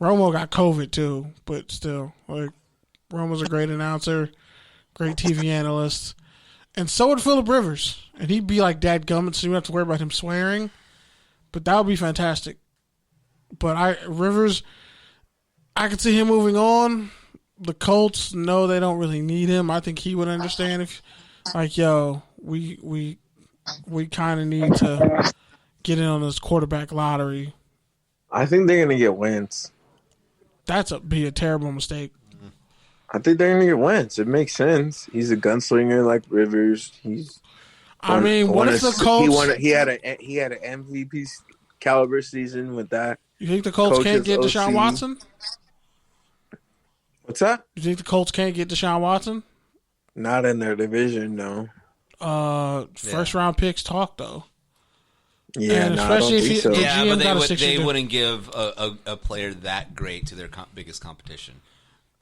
Romo got COVID too, but still, like Romo's a great announcer, great TV analyst, and so would Phillip Rivers, and he'd be like dadgummit, so you don't have to worry about him swearing. But that would be fantastic. But Rivers, I could see him moving on. The Colts, no, they don't really need him. I think he would understand if, like, yo, we kind of need to get in on this quarterback lottery. I think they're gonna get Wentz. Be a terrible mistake. I think they're gonna get Wentz. It makes sense. He's a gunslinger like Rivers. What if the Colts? He had an MVP caliber season with that. You think the Colts can't get Deshaun Watson? What's that? You think the Colts can't get Deshaun Watson? Not in their division, no. First round picks talk though. Yeah, and especially if so. but they wouldn't give a player that great to their biggest competition.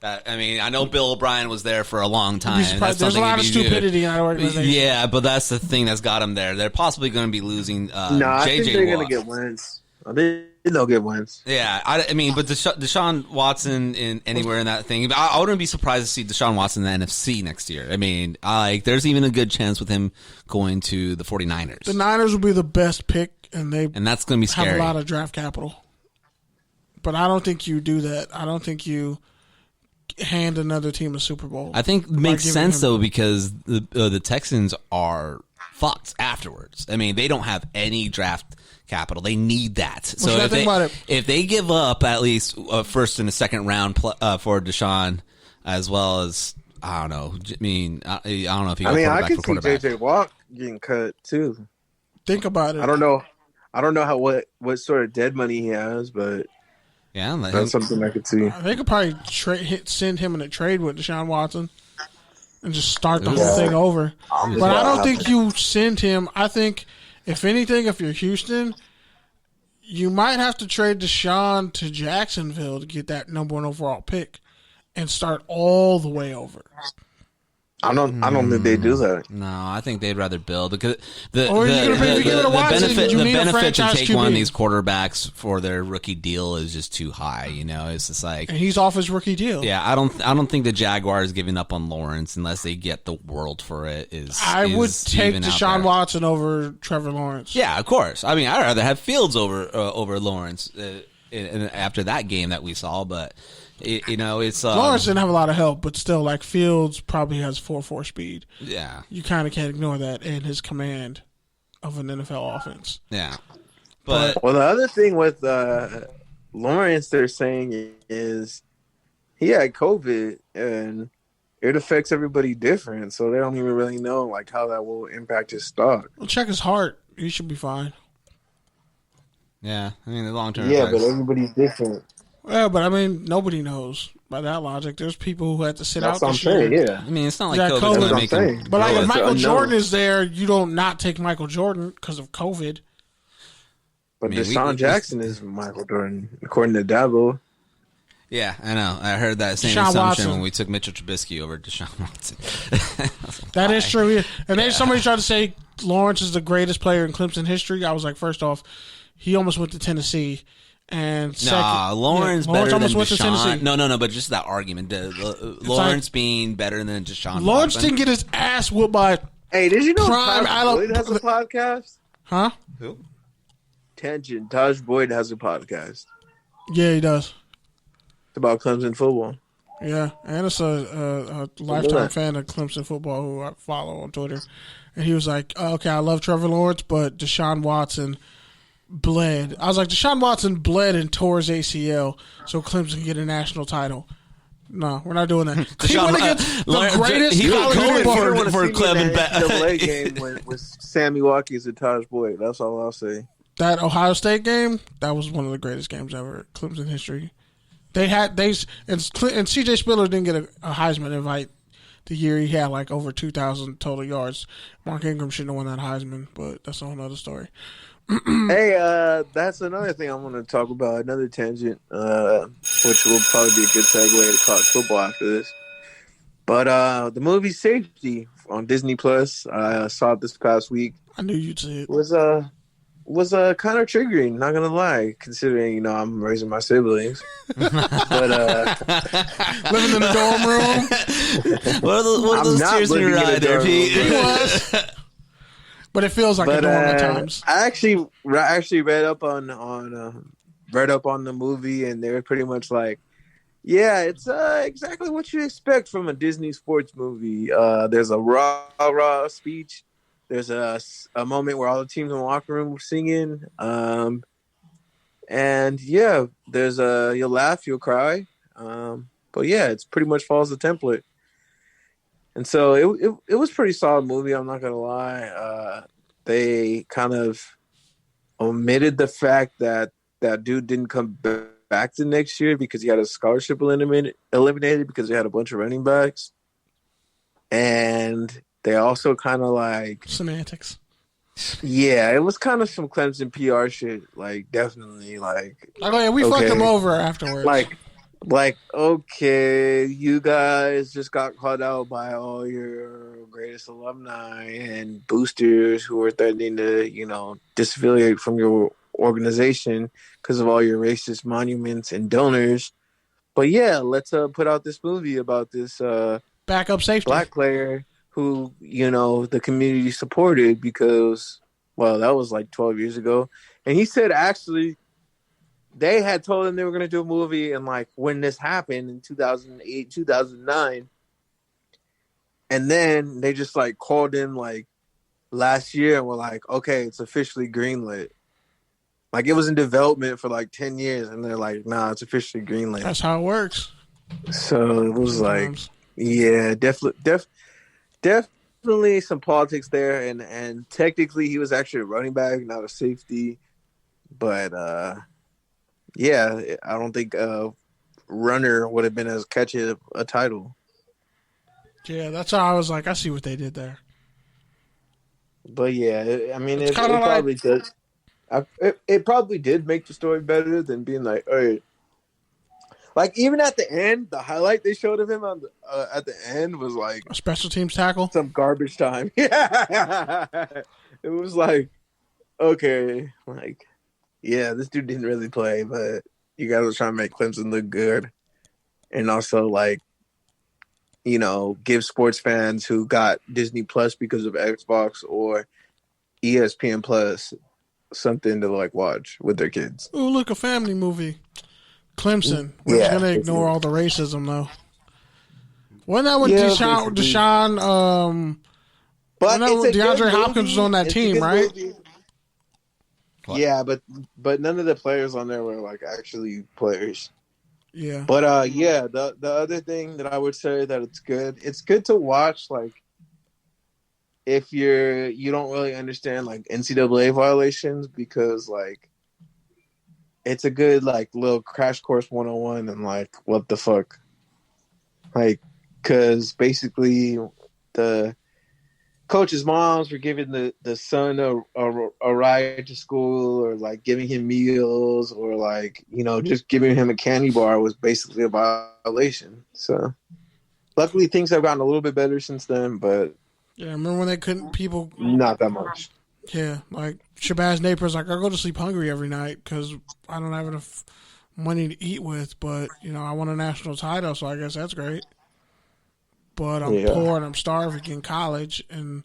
I know Bill O'Brien was there for a long time. There's a lot of stupidity in that organization. Yeah, but that's the thing that's got him there. They're possibly going to be losing I think they're going to get Wentz. They'll get Wentz. Yeah, but Deshaun Watson anywhere in that thing. I wouldn't be surprised to see Deshaun Watson in the NFC next year. There's even a good chance with him going to the 49ers. The Niners will be the best pick, and that's going to be scary. Have a lot of draft capital. But I don't think you do that. I don't think you hand another team a Super Bowl. I think it makes sense though because the Texans are fucked afterwards. They don't have any draft capital. They need that. So if they give up at least a first and a second round for Deshaun, as well as I don't know. I don't know if he. I can see JJ Watt getting cut too. Think about it. I don't know what sort of dead money he has, but. Yeah, that's something I could see. They could probably send him in a trade with Deshaun Watson and just start the whole thing over. But I don't think you send him. I think, if anything, if you're Houston, you might have to trade Deshaun to Jacksonville to get that number 1 overall pick and start all the way over. I don't think they do that. No, I think they'd rather build because the benefit to take one of these quarterbacks for their rookie deal is just too high. It's just like, and he's off his rookie deal. Yeah, I don't think the Jaguars giving up on Lawrence unless they get the world for it. I would take Deshaun Watson over Trevor Lawrence. Yeah, of course. I'd rather have Fields over Lawrence after that game that we saw, but. It's Lawrence didn't have a lot of help, but still, like Fields probably has 4.4 speed. Yeah, you kind of can't ignore that and his command of an NFL offense. Yeah, the other thing with Lawrence, they're saying is he had COVID and it affects everybody different, so they don't even really know like how that will impact his stock. Well, check his heart; he should be fine. Yeah, the long term. Yeah, but everybody's different. Well, but nobody knows by that logic. There's people who had to sit out this year. Yeah, it's not like COVID's make them. But like if Michael Jordan is there, you don't not take Michael Jordan because of COVID. But Deshaun Jackson is Michael Jordan, according to Dabo. Yeah, I know. I heard that same assumption when we took Mitchell Trubisky over Deshaun Watson. That is true. And then somebody tried to say Lawrence is the greatest player in Clemson history. I was like, first off, he almost went to Tennessee. And Lawrence better than Deshaun. No, but just that argument. Lawrence being better than Deshaun Lawrence Watson. didn't get his ass whooped by Hey, did you know Taj Boyd has a podcast? Huh? Who? Tangent. Taj Boyd has a podcast. Yeah, he does. It's about Clemson football. Yeah, and it's a lifetime fan of Clemson football who I follow on Twitter. And he was like, okay, I love Trevor Lawrence, but Deshaun Watson bled. I was like, Deshaun Watson bled and tore his ACL so Clemson can get a national title. No, we're not doing that. He went against the greatest college football for Clemson. The game with Sammy Watkins and Taj Boyd. That's all I'll say. That Ohio State game, that was one of the greatest games ever in Clemson history. And CJ Spiller didn't get a Heisman invite the year he had like over 2,000 total yards. Mark Ingram shouldn't have won that Heisman, but that's a whole other story. Hey, that's another thing I want to talk about, another tangent, which will probably be a good segue to college football after this. But the movie Safety on Disney Plus, I saw it this past week. I knew you'd see it. Was was kind of triggering. Not gonna lie, considering I'm raising my siblings, but living in a dorm room. What are those tears in your eye there, Pete? He was. But it feels like a dorm at times. I actually read up on the movie, and they were pretty much like, yeah, it's exactly what you expect from a Disney sports movie. There's a rah speech. There's a moment where all the teams in the locker room were singing. And yeah, there's you'll laugh, you'll cry. But yeah, it's pretty much follows the template. And so it was a pretty solid movie. I'm not gonna lie. They kind of omitted the fact that dude didn't come back the next year because he had a scholarship eliminated because he had a bunch of running backs, and they also kind of like semantics. Yeah, it was kind of some Clemson PR shit. Like definitely like. Oh yeah, we fucked him over afterwards. Like, okay, you guys just got called out by all your greatest alumni and boosters who were threatening to, disaffiliate from your organization because of all your racist monuments and donors. But yeah, let's put out this movie about this backup safety black player who, the community supported because, well, that was like 12 years ago. And he said actually they had told him they were going to do a movie, and like when this happened in 2008, 2009, and then they just like called him like last year and were like, okay, it's officially greenlit. Like it was in development for like 10 years, and they're like, nah, it's officially greenlit. That's how it works. So it was like, yeah, definitely some politics there, and technically he was actually a running back, not a safety, but yeah, I don't think runner would have been as catchy a title. Yeah, that's how I was like, I see what they did there. But yeah, I mean, it probably did. It probably did make the story better than being like, all right. Like even at the end, the highlight they showed of him on at the end was like a special teams tackle, some garbage time. Yeah, it was like, okay, like. Yeah, this dude didn't really play, but you guys were trying to make Clemson look good. And also, like, give sports fans who got Disney Plus because of Xbox or ESPN Plus something to, like, watch with their kids. Oh, look, a family movie. Clemson. We're just going to ignore all the racism, though. Wasn't that what Deshaun but DeAndre Hopkins was on that team, right? Movie. What? Yeah, but none of the players on there were like actually players. Yeah. But yeah, the other thing that I would say that it's good to watch like if you don't really understand like NCAA violations because like it's a good like little crash course 101 and like what the fuck. Like cuz basically the coaches' moms were giving the son a ride to school or like giving him meals or like, just giving him a candy bar was basically a violation. So luckily things have gotten a little bit better since then, but yeah, remember when they couldn't people not that much. Yeah, like Shabazz Napier's like, I go to sleep hungry every night because I don't have enough money to eat with, but I won a national title, so I guess that's great. But I'm poor and I'm starving in college, and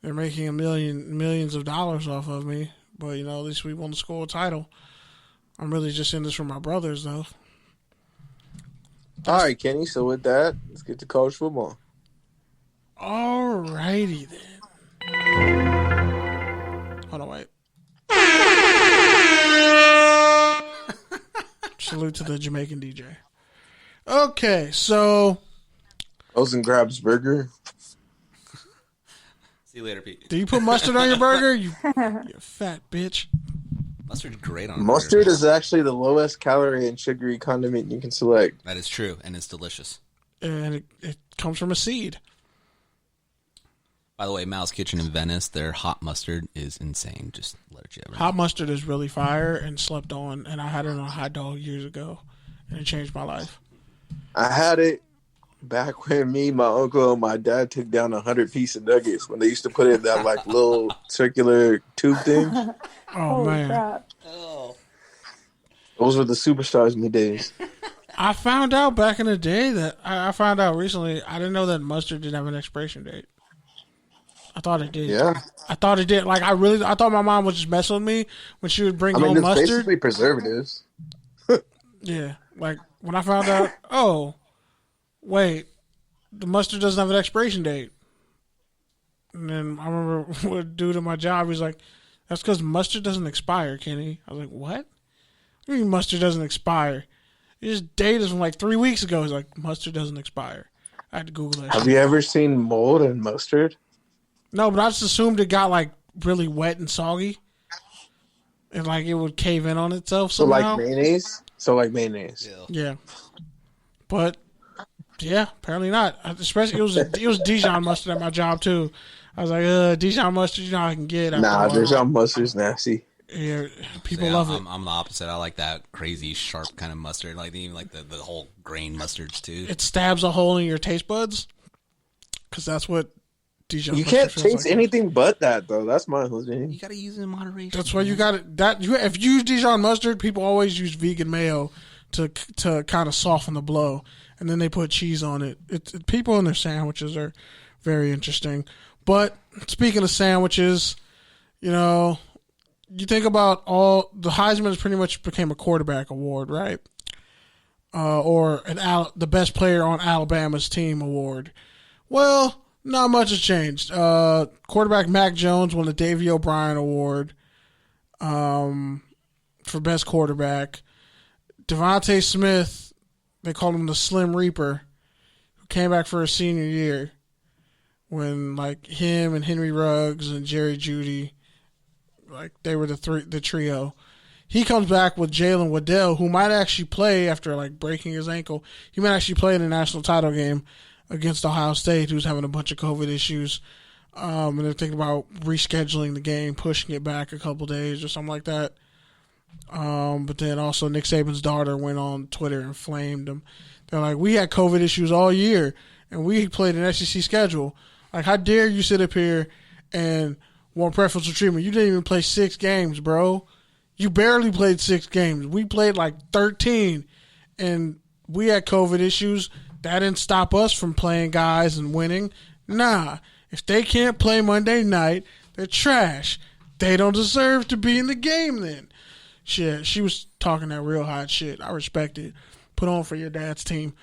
they're making millions of dollars off of me. But, at least we won the school title. I'm really just in this for my brothers, though. All right, Kenny. So with that, let's get to college football. All righty, then. Hold on, wait. Salute to the Jamaican DJ. Okay, so... Olsen grabs burger. See you later, Pete. Do you put mustard on your burger? You fat bitch. Mustard's great on mustard is actually the lowest calorie and sugary condiment you can select. That is true, and it's delicious. And it comes from a seed. By the way, Mal's Kitchen in Venice, their hot mustard is insane. Just let you know. Hot mustard is really fire and slept on, and I had it on a hot dog years ago, and it changed my life. I had it Back when me, my uncle, and my dad took down 100-piece of nuggets when they used to put it in that like little circular tube thing. Oh man! Crap. Oh. Those were the superstars in the days. I found out back in the day that I found out recently. I didn't know that mustard didn't have an expiration date. I thought it did. Yeah, I thought it did. Like I thought my mom was just messing with me when she would bring home it's mustard. basically preservatives. Yeah, like when I found out. Oh, wait, the mustard doesn't have an expiration date. And then I remember a dude at my job. He's like, "That's because mustard doesn't expire, Kenny." I was like, "What? What do you mean mustard doesn't expire? His date is from like 3 weeks ago." He's like, "Mustard doesn't expire." I had to Google that. Have you ever seen mold in mustard? No, but I just assumed it got like really wet and soggy, and like it would cave in on itself somehow. So like mayonnaise. Yeah, but yeah, apparently not. Especially it was Dijon mustard at my job too. I was like, Dijon mustard, you know how I can get. Nah, Dijon mustard's nasty. Yeah, people love it. I'm the opposite. I like that crazy sharp kind of mustard, like even like the whole grain mustards too. It stabs a hole in your taste buds because that's what Dijon. You can't taste anything but that though. That's my whole thing. You gotta use it in moderation. That's why you got it. If you use Dijon mustard, people always use vegan mayo to kind of soften the blow, and then they put cheese on it. People in their sandwiches are very interesting. But speaking of sandwiches, you know, you think about all the Heisman has pretty much became a quarterback award, right? Or the best player on Alabama's team award. Well, not much has changed. Quarterback Mac Jones won the Davey O'Brien Award for best quarterback. Devontae Smith, they called him the Slim Reaper, who came back for his senior year when like him and Henry Ruggs and Jerry Jeudy, like they were the trio. He comes back with Jalen Waddell, who might actually play after like breaking his ankle. He might actually play in the national title game against Ohio State, who's having a bunch of COVID issues. And they're thinking about rescheduling the game, pushing it back a couple days or something like that. But then also Nick Saban's daughter went on Twitter and flamed him. They're like, we had COVID issues all year, and we played an SEC schedule. Like, how dare you sit up here and want preferential treatment? You didn't even play 6 games, bro. You barely played 6 games. We played like 13, and we had COVID issues. That didn't stop us from playing guys and winning. Nah, if they can't play Monday night, they're trash. They don't deserve to be in the game then. Shit, she was talking that real hot shit. I respect it. Put on for your dad's team.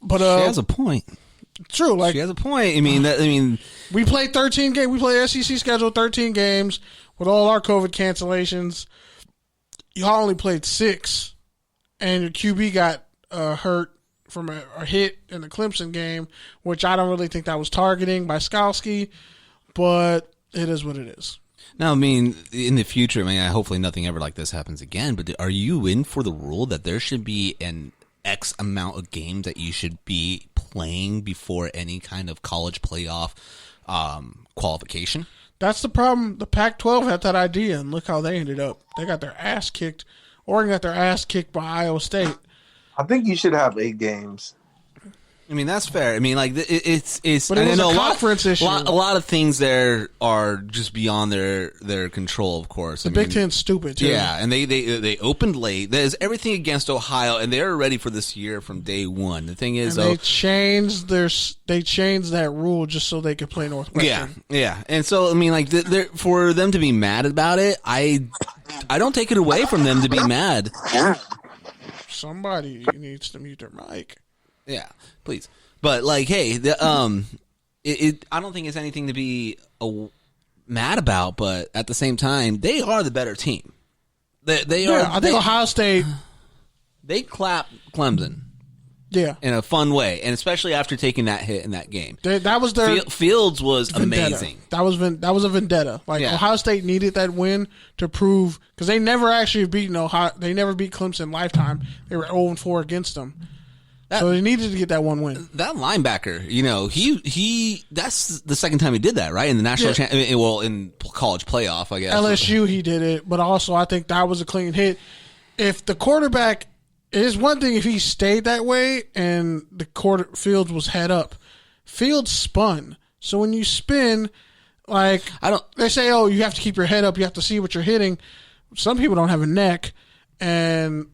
But she has a point. True, like she has a point. I mean, we played 13 games. We played SEC schedule 13 games with all our COVID cancellations. Y'all only played 6, and your QB got hurt from a hit in the Clemson game, which I don't really think that was targeting by Skalski, but it is what it is. Now, I mean, in the future, I mean, hopefully nothing ever like this happens again, but are you in for the rule that there should be an X amount of games that you should be playing before any kind of college playoff qualification? That's the problem. The Pac-12 had that idea, and look how they ended up. They got their ass kicked. Oregon got their ass kicked by Iowa State. I think you should have 8 games. I mean, that's fair. I mean, like it's. But it was a conference issue. A lot of things there are just beyond their control, of course. The Big Ten's stupid too. Yeah, and they opened late. There's everything against Ohio, and they're ready for this year from day one. The thing is, they changed that rule just so they could play Northwestern. Yeah. And so I mean, like for them to be mad about it, I don't take it away from them to be mad. Somebody needs to mute their mic. Yeah, please. But like, hey, I don't think it's anything to be mad about. But at the same time, they are the better team. They are. I think Ohio State. They clapped Clemson. Yeah, in a fun way, and especially after taking that hit in that game. That was their Fields was vendetta. Amazing. That was a vendetta. Like Ohio State needed that win to prove because they never actually beaten Ohio. They never beat Clemson lifetime. They were 0-4 against them. So they needed to get that one win. That linebacker, you know, he that's the second time he did that, right? In the national in college playoff, I guess. LSU he did it, but also I think that was a clean hit. If It is one thing if he stayed that way and the field was head up. Field spun. So when you spin, like they say, oh, you have to keep your head up. You have to see what you're hitting. Some people don't have a neck, and